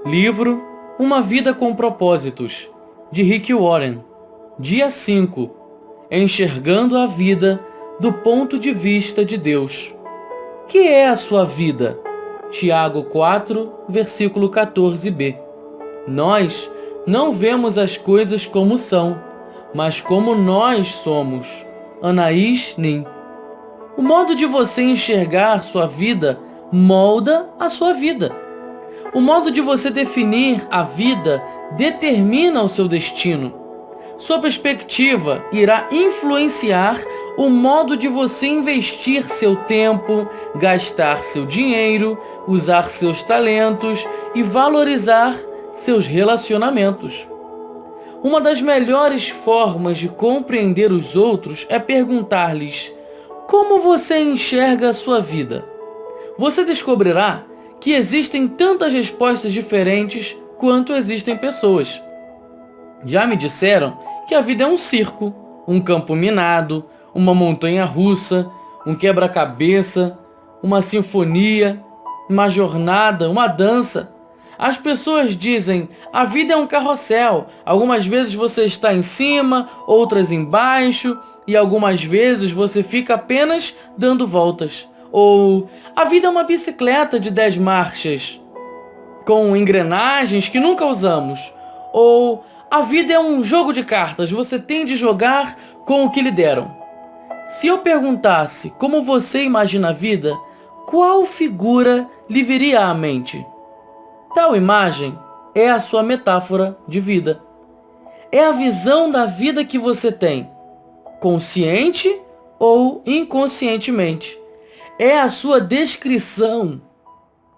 Livro Uma Vida com Propósitos, de Rick Warren. Dia 5. Enxergando a vida do ponto de vista de Deus. Que é a sua vida? Tiago 4, versículo 14b. Nós não vemos as coisas como são, mas como nós somos. Anaïs Nin. O modo de você enxergar sua vida molda a sua vida. O modo de você definir a vida determina o seu destino. Sua perspectiva irá influenciar o modo de você investir seu tempo, gastar seu dinheiro, usar seus talentos e valorizar seus relacionamentos. Uma das melhores formas de compreender os outros é perguntar-lhes: como você enxerga a sua vida? Você descobrirá que existem tantas respostas diferentes quanto existem pessoas. Já me disseram que a vida é um circo, um campo minado, uma montanha russa, um quebra-cabeça, uma sinfonia, uma jornada, uma dança. As pessoas dizem: a vida é um carrossel. Algumas vezes você está em cima, outras embaixo, e algumas vezes você fica apenas dando voltas. Ou a vida é uma bicicleta de 10 marchas, com engrenagens que nunca usamos. Ou a vida é um jogo de cartas, você tem de jogar com o que lhe deram. Se eu perguntasse como você imagina a vida, qual figura lhe viria à mente? Tal imagem é a sua metáfora de vida. É a visão da vida que você tem, consciente ou inconscientemente. É a sua descrição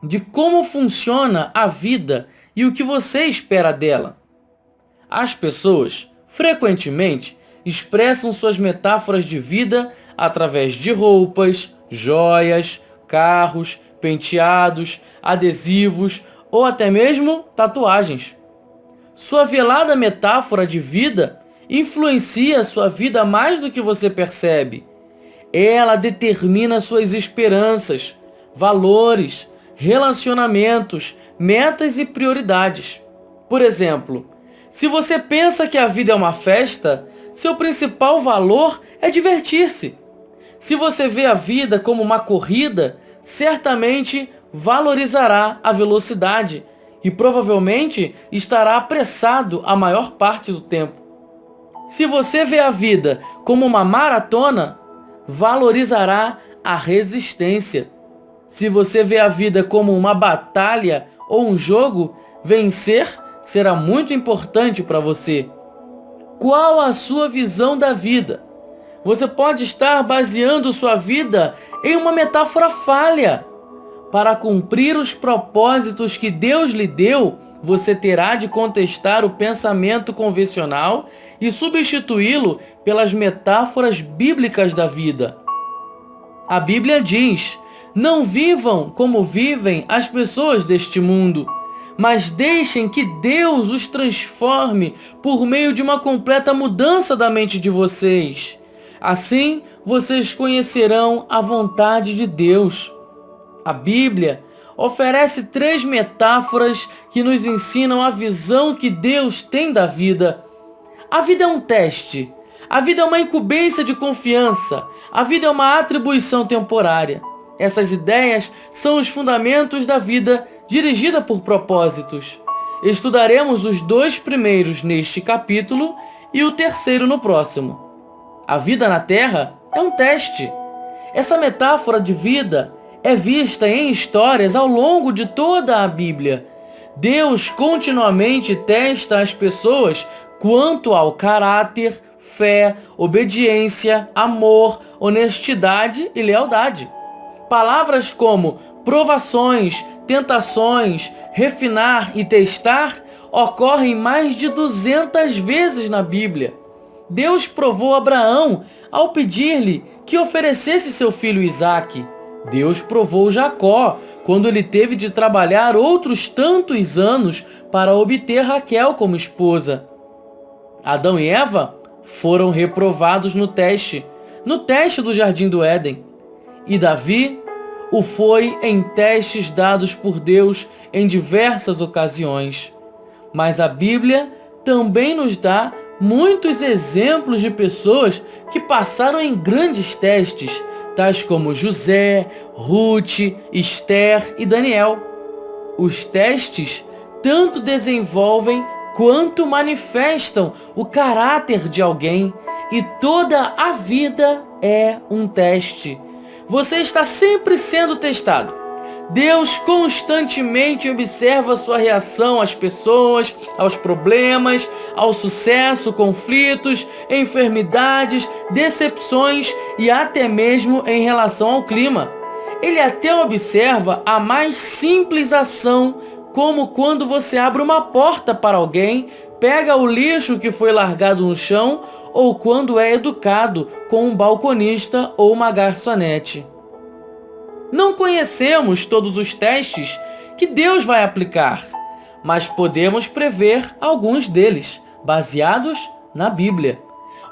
de como funciona a vida e o que você espera dela. As pessoas, frequentemente, expressam suas metáforas de vida através de roupas, joias, carros, penteados, adesivos ou até mesmo tatuagens. Sua velada metáfora de vida influencia sua vida mais do que você percebe. Ela determina suas esperanças, valores, relacionamentos, metas e prioridades. Por exemplo, se você pensa que a vida é uma festa, seu principal valor é divertir-se. Se você vê a vida como uma corrida, certamente valorizará a velocidade e provavelmente estará apressado a maior parte do tempo. Se você vê a vida como uma maratona, valorizará a resistência. Se você vê a vida como uma batalha ou um jogo, vencer será muito importante para você. Qual a sua visão da vida? Você pode estar baseando sua vida em uma metáfora falha. Para cumprir os propósitos que Deus lhe deu, você terá de contestar o pensamento convencional e substituí-lo pelas metáforas bíblicas da vida. A Bíblia diz: não vivam como vivem as pessoas deste mundo, mas deixem que Deus os transforme por meio de uma completa mudança da mente de vocês. Assim, vocês conhecerão a vontade de Deus. A Bíblia oferece 3 metáforas que nos ensinam a visão que Deus tem da vida. A vida é um teste. A vida é uma incumbência de confiança. A vida é uma atribuição temporária. Essas ideias são os fundamentos da vida dirigida por propósitos. Estudaremos os 2 primeiros neste capítulo e o terceiro no próximo. A vida na Terra é um teste. Essa metáfora de vida é vista em histórias ao longo de toda a Bíblia. Deus continuamente testa as pessoas quanto ao caráter, fé, obediência, amor, honestidade e lealdade. Palavras como provações, tentações, refinar e testar ocorrem mais de 200 vezes na Bíblia. Deus provou Abraão ao pedir-lhe que oferecesse seu filho Isaque. Deus provou Jacó quando ele teve de trabalhar outros tantos anos para obter Raquel como esposa. Adão e Eva foram reprovados no teste do Jardim do Éden. E Davi, o foi em testes dados por Deus em diversas ocasiões. Mas a Bíblia também nos dá muitos exemplos de pessoas que passaram em grandes testes, tais como José, Ruth, Esther e Daniel. Os testes tanto desenvolvem quanto manifestam o caráter de alguém, e toda a vida é um teste. Você está sempre sendo testado. Deus constantemente observa sua reação às pessoas, aos problemas, ao sucesso, conflitos, enfermidades, decepções e até mesmo em relação ao clima. Ele até observa a mais simples ação, como quando você abre uma porta para alguém, pega o lixo que foi largado no chão, ou quando é educado com um balconista ou uma garçonete. Não conhecemos todos os testes que Deus vai aplicar, mas podemos prever alguns deles, baseados na Bíblia.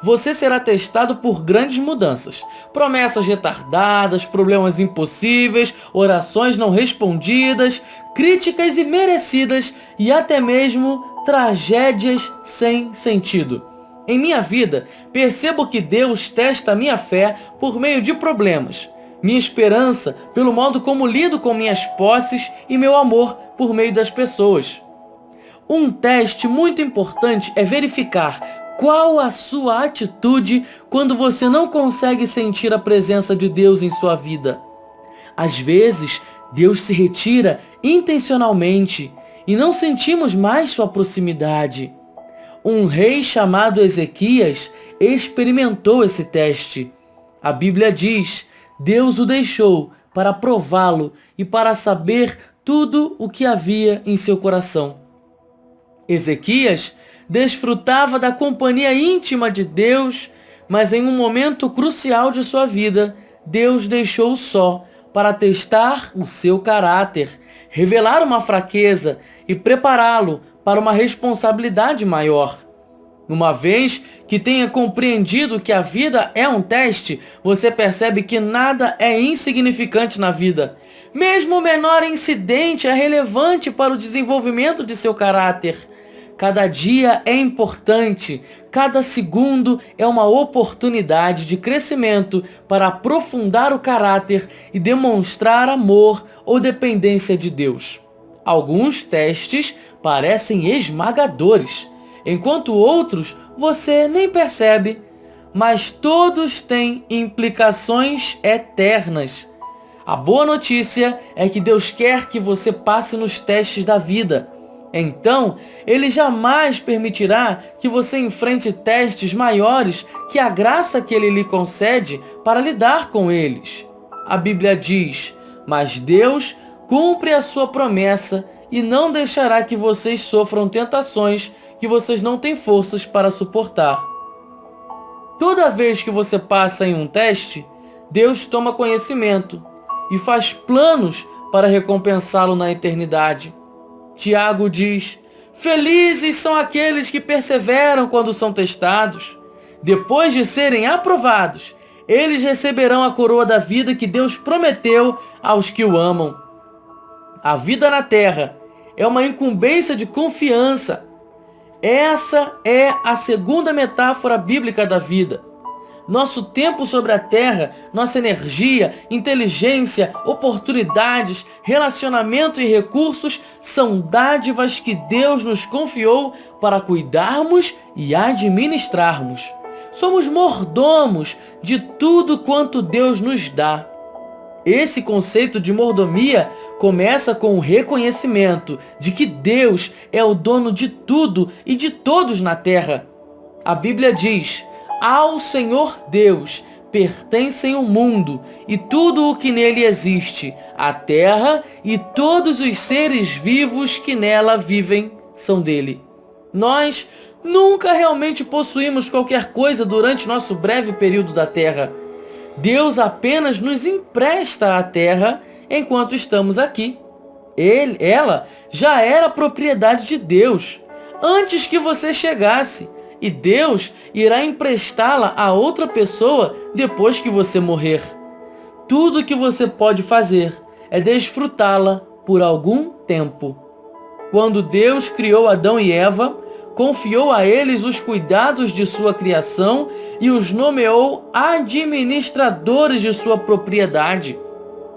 Você será testado por grandes mudanças, promessas retardadas, problemas impossíveis, orações não respondidas, críticas imerecidas e até mesmo tragédias sem sentido. Em minha vida, percebo que Deus testa a minha fé por meio de problemas, minha esperança pelo modo como lido com minhas posses e meu amor por meio das pessoas. Um teste muito importante é verificar qual a sua atitude quando você não consegue sentir a presença de Deus em sua vida. Às vezes, Deus se retira intencionalmente e não sentimos mais sua proximidade. Um rei chamado Ezequias experimentou esse teste. A Bíblia diz: Deus o deixou para prová-lo e para saber tudo o que havia em seu coração. Ezequias desfrutava da companhia íntima de Deus, mas em um momento crucial de sua vida, Deus deixou-o só para testar o seu caráter, revelar uma fraqueza e prepará-lo para uma responsabilidade maior. Uma vez que tenha compreendido que a vida é um teste, você percebe que nada é insignificante na vida. Mesmo o menor incidente é relevante para o desenvolvimento de seu caráter. Cada dia é importante, cada segundo é uma oportunidade de crescimento para aprofundar o caráter e demonstrar amor ou dependência de Deus. Alguns testes parecem esmagadores, enquanto outros você nem percebe, mas todos têm implicações eternas. A boa notícia é que Deus quer que você passe nos testes da vida. Então, Ele jamais permitirá que você enfrente testes maiores que a graça que Ele lhe concede para lidar com eles. A Bíblia diz: mas Deus cumpre a sua promessa e não deixará que vocês sofram tentações que vocês não têm forças para suportar. Toda vez que você passa em um teste, Deus toma conhecimento e faz planos para recompensá-lo na eternidade. Tiago diz: felizes são aqueles que perseveram quando são testados. Depois de serem aprovados, eles receberão a coroa da vida que Deus prometeu aos que o amam. A vida na terra é uma incumbência de confiança. Essa é a segunda metáfora bíblica da vida. Nosso tempo sobre a terra, nossa energia, inteligência, oportunidades, relacionamento e recursos são dádivas que Deus nos confiou para cuidarmos e administrarmos. Somos mordomos de tudo quanto Deus nos dá. Esse conceito de mordomia começa com o reconhecimento de que Deus é o dono de tudo e de todos na terra. A Bíblia diz: ao Senhor Deus pertencem o mundo e tudo o que nele existe, a terra e todos os seres vivos que nela vivem são dele. Nós nunca realmente possuímos qualquer coisa durante nosso breve período da terra. Deus apenas nos empresta a terra enquanto estamos aqui. Ela já era propriedade de Deus antes que você chegasse. E Deus irá emprestá-la a outra pessoa depois que você morrer. Tudo que você pode fazer é desfrutá-la por algum tempo. Quando Deus criou Adão e Eva, confiou a eles os cuidados de sua criação e os nomeou administradores de sua propriedade.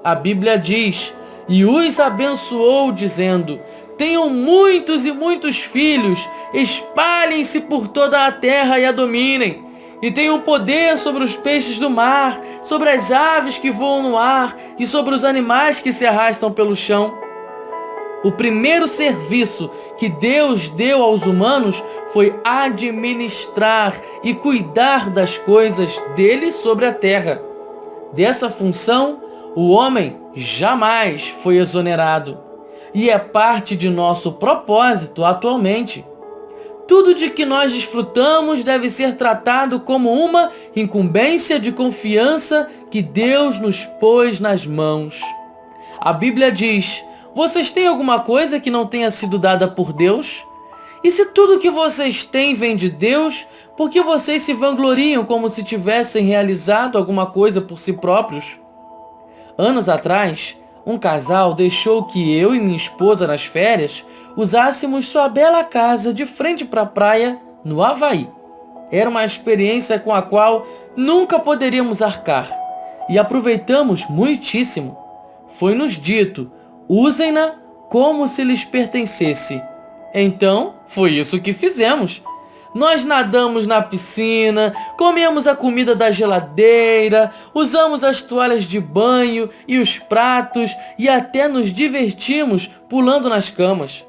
A Bíblia diz: e os abençoou, dizendo: tenham muitos e muitos filhos, espalhem-se por toda a terra e a dominem, e tenham poder sobre os peixes do mar, sobre as aves que voam no ar e sobre os animais que se arrastam pelo chão. O primeiro serviço que Deus deu aos humanos foi administrar e cuidar das coisas dele sobre a terra. Dessa função, o homem jamais foi exonerado, e é parte de nosso propósito atualmente. Tudo de que nós desfrutamos deve ser tratado como uma incumbência de confiança que Deus nos pôs nas mãos. A Bíblia diz: vocês têm alguma coisa que não tenha sido dada por Deus? E se tudo que vocês têm vem de Deus, por que vocês se vangloriam como se tivessem realizado alguma coisa por si próprios? Anos atrás, um casal deixou que eu e minha esposa, nas férias, usássemos sua bela casa de frente para a praia, no Havaí. Era uma experiência com a qual nunca poderíamos arcar, e aproveitamos muitíssimo. Foi-nos dito: usem-na como se lhes pertencesse. Então, foi isso que fizemos. Nós nadamos na piscina, comemos a comida da geladeira, usamos as toalhas de banho e os pratos e até nos divertimos pulando nas camas.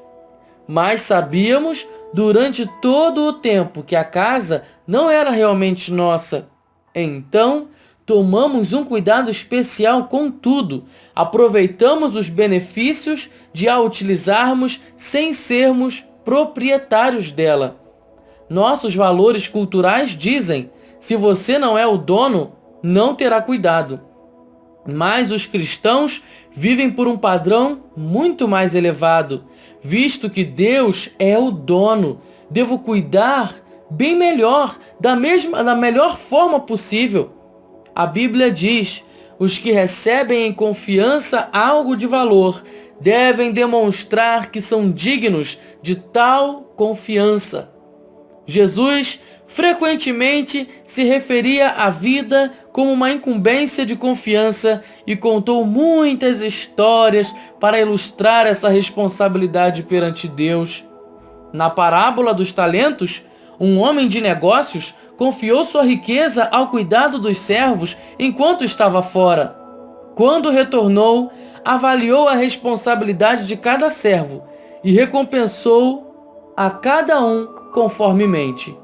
Mas sabíamos durante todo o tempo que a casa não era realmente nossa. Então, tomamos um cuidado especial com tudo. Aproveitamos os benefícios de a utilizarmos sem sermos proprietários dela. Nossos valores culturais dizem: se você não é o dono, não terá cuidado. Mas os cristãos vivem por um padrão muito mais elevado. Visto que Deus é o dono, devo cuidar bem melhor, da melhor forma possível. A Bíblia diz: os que recebem em confiança algo de valor devem demonstrar que são dignos de tal confiança. Jesus frequentemente se referia à vida como uma incumbência de confiança e contou muitas histórias para ilustrar essa responsabilidade perante Deus. Na parábola dos talentos, um homem de negócios confiou sua riqueza ao cuidado dos servos enquanto estava fora. Quando retornou, avaliou a responsabilidade de cada servo e recompensou a cada um conformemente.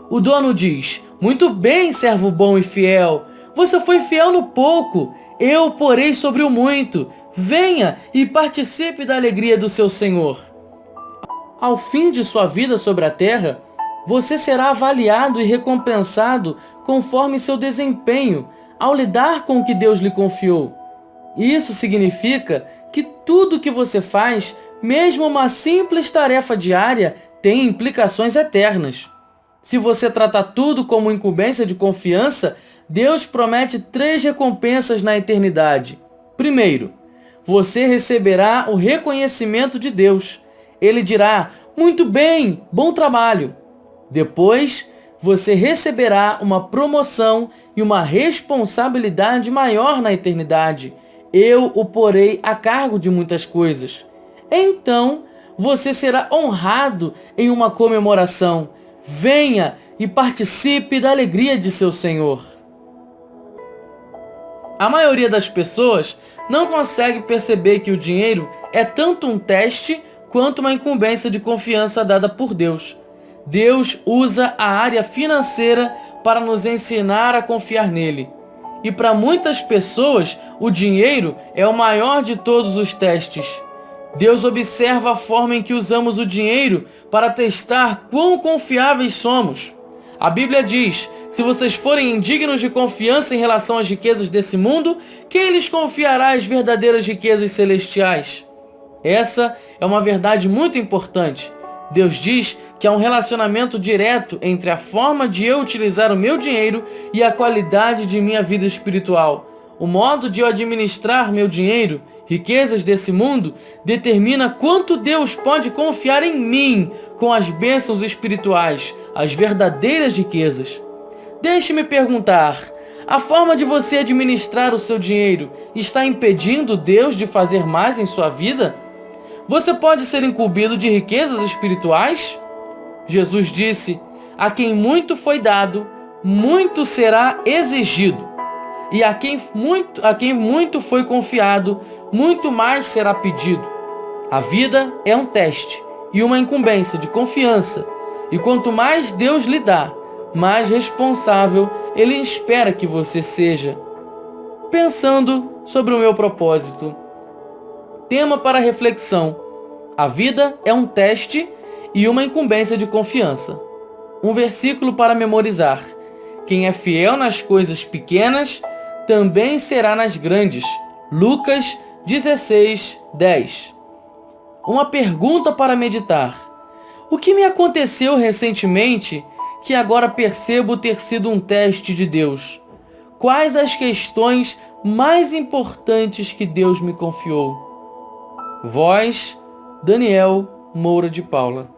O dono diz: muito bem, servo bom e fiel, você foi fiel no pouco, eu o porei sobre o muito. Venha e participe da alegria do seu senhor. Ao fim de sua vida sobre a terra, você será avaliado e recompensado conforme seu desempenho ao lidar com o que Deus lhe confiou. Isso significa que tudo que você faz, mesmo uma simples tarefa diária, tem implicações eternas. Se você tratar tudo como incumbência de confiança, Deus promete 3 recompensas na eternidade. Primeiro, você receberá o reconhecimento de Deus. Ele dirá: muito bem, bom trabalho. Depois, você receberá uma promoção e uma responsabilidade maior na eternidade. Eu o porei a cargo de muitas coisas. Então, você será honrado em uma comemoração. Venha e participe da alegria de seu Senhor. A maioria das pessoas não consegue perceber que o dinheiro é tanto um teste quanto uma incumbência de confiança dada por Deus. Deus usa a área financeira para nos ensinar a confiar nele. E para muitas pessoas, o dinheiro é o maior de todos os testes. Deus observa a forma em que usamos o dinheiro para testar quão confiáveis somos. A Bíblia diz: se vocês forem indignos de confiança em relação às riquezas desse mundo, quem lhes confiará as verdadeiras riquezas celestiais? Essa é uma verdade muito importante. Deus diz que há um relacionamento direto entre a forma de eu utilizar o meu dinheiro e a qualidade de minha vida espiritual. O modo de eu administrar meu dinheiro, riquezas desse mundo, determina quanto Deus pode confiar em mim com as bênçãos espirituais, as verdadeiras riquezas. Deixe-me perguntar: a forma de você administrar o seu dinheiro está impedindo Deus de fazer mais em sua vida? Você pode ser incumbido de riquezas espirituais? Jesus disse: a quem muito foi dado, muito será exigido. E a quem muito foi confiado, muito mais será pedido. A vida é um teste e uma incumbência de confiança. E quanto mais Deus lhe dá, mais responsável Ele espera que você seja. Pensando sobre o meu propósito. Tema para reflexão: a vida é um teste e uma incumbência de confiança. Um versículo para memorizar: quem é fiel nas coisas pequenas, também será nas grandes. Lucas 16:10. Uma pergunta para meditar: o que me aconteceu recentemente que agora percebo ter sido um teste de Deus? Quais as questões mais importantes que Deus me confiou? Voz: Daniel Moura de Paula.